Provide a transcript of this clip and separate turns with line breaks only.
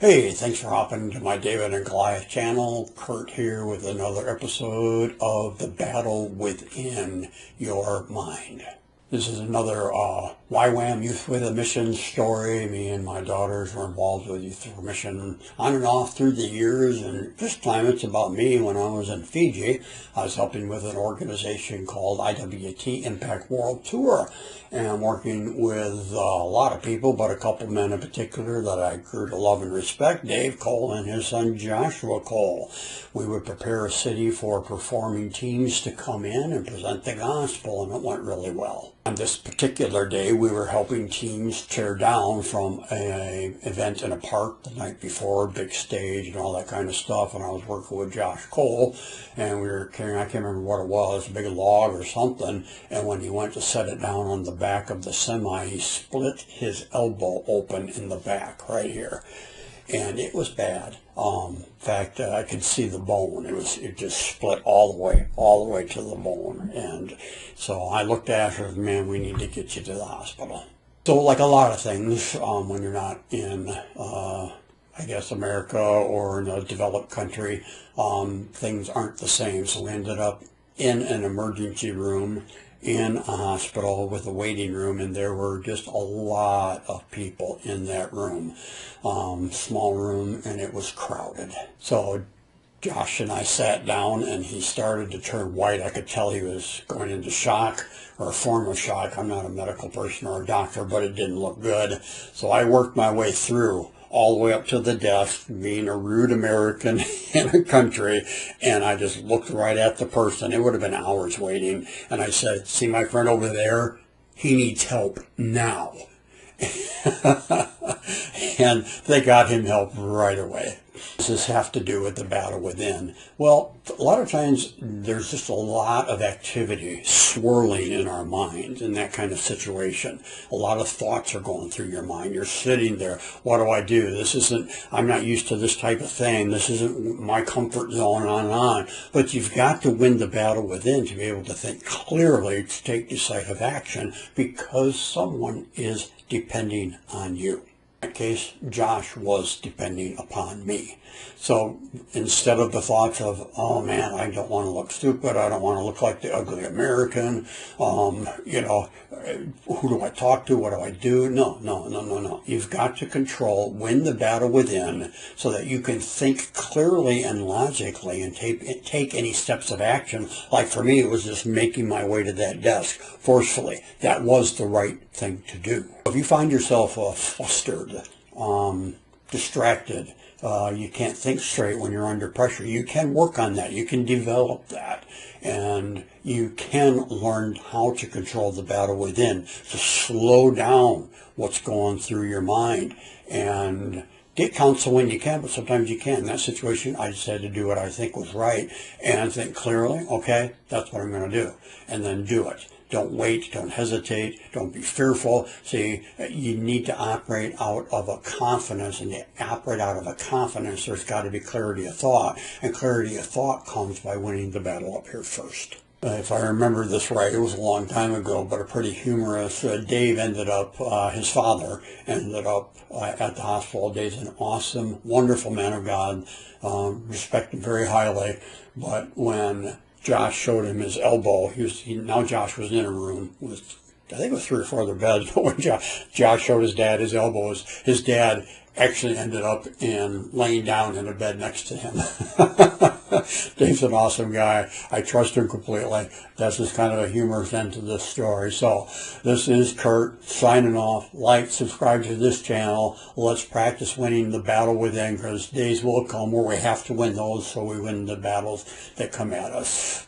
Hey, thanks for hopping to my David and Goliath channel. Curt here with another episode of The Battle Within Your Mind. This is another YWAM Youth with a Mission story. Me and my daughters were involved with Youth with a Mission on and off through the years, and this time it's about me. When I was in Fiji, I was helping with an organization called IWT Impact World Tour, and I'm working with a lot of people, but a couple men in particular that I grew to love and respect, Dave Cole and his son Joshua Cole. We would prepare a city for performing teams to come in and present the gospel, and it went really well. On this particular day, we were helping teams tear down from an event in a park the night before, big stage and all that kind of stuff, and I was working with Josh Cole, and we were carrying, I can't remember what it was, a big log or something, and when he went to set it down on the back of the semi, he split his elbow open in the back right here. And it was bad. In fact, I could see the bone. It just split all the way to the bone. And so I looked at her and said, man, we need to get you to the hospital. So like a lot of things, when you're not in, I guess, America or in a developed country, things aren't the same. So we ended up in an emergency room in a hospital with a waiting room, and there were just a lot of people in that room. Small room, and it was crowded. So Josh and I sat down, and he started to turn white. I could tell he was going into shock, or a form of shock. I'm not a medical person or a doctor, but it didn't look good. So I worked my way through all the way up to the desk, being a rude American in a country, and I just looked right at the person. It would have been hours waiting, and I said, see my friend over there? He needs help now. And they got him help right away. Does this have to do with the battle within? Well, a lot of times there's just a lot of activity swirling in our minds in that kind of situation. A lot of thoughts are going through your mind. You're sitting there, what do I do? This isn't, I'm not used to this type of thing. This isn't my comfort zone, on and on. But you've got to win the battle within to be able to think clearly, to take decisive action, because someone is depending on you. In that case, Josh was depending upon me. So instead of the thoughts of, oh man, I don't want to look stupid, I don't want to look like the ugly American, who do I talk to, what do I do? No. You've got to win the battle within, so that you can think clearly and logically and take any steps of action. Like for me, it was just making my way to that desk forcefully. That was the right thing to do. If you find yourself flustered, distracted, you can't think straight when you're under pressure, you can work on that. You can develop that. And you can learn how to control the battle within, to slow down what's going through your mind. And get counsel when you can, but sometimes you can't. In that situation, I just had to do what I think was right and think clearly, okay, that's what I'm going to do. And then do it. Don't wait, don't hesitate, don't be fearful. See, you need to operate out of a confidence, and to operate out of a confidence, there's got to be clarity of thought, and clarity of thought comes by winning the battle up here first. If I remember this right, it was a long time ago, but a pretty humorous, Dave ended up, his father ended up at the hospital. Dave's an awesome, wonderful man of God, respect him very highly, but when Josh showed him his elbow, now Josh was in a room with, I think it was 3 or 4 other beds, but when Josh showed his dad his elbows, his dad actually ended up laying down in a bed next to him. Dave's an awesome guy. I trust him completely. That's just kind of a humorous end to this story. So this is Curt signing off. Like, subscribe to this channel. Let's practice winning the battle within, because days will come where we have to win those, so we win the battles that come at us.